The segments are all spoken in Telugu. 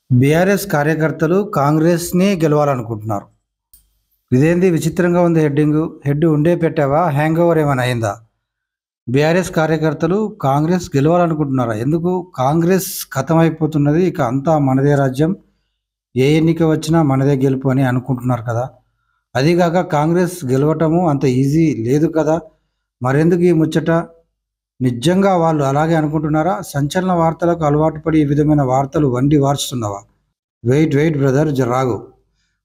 బీఆర్ఎస్ కార్యకర్తలు కాంగ్రెస్‌నే గెలవాలనుకుంటున్నారు. ఇదేంది విచిత్రంగా ఉంది హెడ్డింగు. హెడ్ ఉండే పెట్టావా? హ్యాంగోవర్ ఏమైనా అయిందా? బీఆర్ఎస్ కార్యకర్తలు కాంగ్రెస్ గెలవాలనుకుంటున్నారా? ఎందుకు? కాంగ్రెస్ ఖతమైపోతున్నది. ఇక అంతా మనదే రాజ్యం. ఏ ఎన్నిక వచ్చినా మనదే గెలుపు అని అనుకుంటున్నారు కదా! అదీగాక కాంగ్రెస్ గెలవటము అంత ఈజీ లేదు కదా! మరెందుకు ఈ ముచ్చట? నిజంగా వాళ్ళు అలాగే అనుకుంటున్నారా? సంచలన వార్తలకు అలవాటు పడి ఈ విధమైన వార్తలు వండి వార్చుతున్నావా? వెయిట్ బ్రదర్ జరాగు.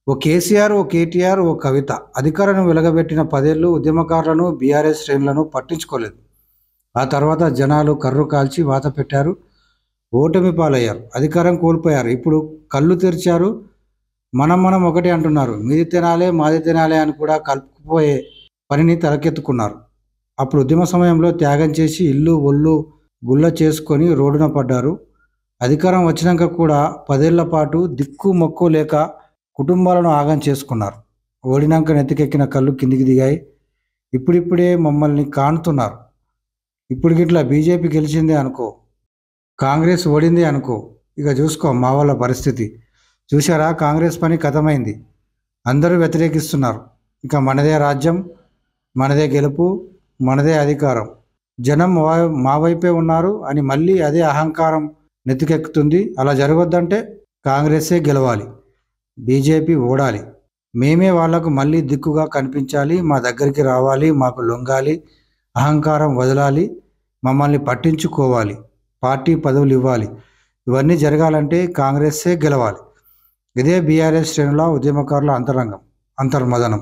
ఓ కేసీఆర్, ఓ కేటీఆర్, ఓ కవిత అధికారాన్ని వెలగబెట్టిన 10 ఏళ్ళు ఉద్యమకారులను, బీఆర్ఎస్ శ్రేణులను పట్టించుకోలేదు. ఆ తర్వాత జనాలు కర్రు కాల్చి వాత పెట్టారు. ఓటమి పాలయ్యారు. అధికారం కోల్పోయారు. ఇప్పుడు కళ్ళు తెరిచారు. మనం ఒకటి అంటున్నారు. మీది తినాలే, మాది తినాలే అని కూడా కలుపుకుపోయే పనిని తలకెత్తుకున్నారు. అప్పుడు ఉద్యమ సమయంలో త్యాగం చేసి ఇల్లు ఒళ్ళు గుల్ల చేసుకొని రోడ్డున పడ్డారు. అధికారం వచ్చినాక కూడా 10 ఏళ్ల పాటు దిక్కు మొక్కు లేక కుటుంబాలను ఆగం చేసుకున్నారు. ఓడినాక నెత్తికెక్కిన కళ్ళు కిందికి దిగాయి. ఇప్పుడిప్పుడే మమ్మల్ని కానుతున్నారు. ఇప్పుడు గిట్లా బీజేపీ గెలిచిందే అనుకో, కాంగ్రెస్ ఓడింది అనుకో, ఇక చూసుకో మా వాళ్ళ పరిస్థితి. చూశారా, కాంగ్రెస్ పని కథమైంది. అందరూ వ్యతిరేకిస్తున్నారు. ఇక మనదే రాజ్యం, మనదే గెలుపు, మనదే అధికారం, జనం మా వైపే ఉన్నారు అని మళ్ళీ అదే అహంకారం నెత్తికెక్కుతుంది. అలా జరగొద్దంటే కాంగ్రెసే గెలవాలి, బీజేపీ ఓడాలి. మేమే వాళ్లకు మళ్ళీ దిక్కుగా కనిపించాలి. మా దగ్గరికి రావాలి, మాకు లొంగాలి, అహంకారం వదలాలి, మమ్మల్ని పట్టించుకోవాలి, పార్టీ పదవులు ఇవ్వాలి. ఇవన్నీ జరగాలంటే కాంగ్రెస్సే గెలవాలి. ఇదే బీఆర్ఎస్ శ్రేణుల ఉద్యమకారుల అంతరంగం, అంతర్మదనం.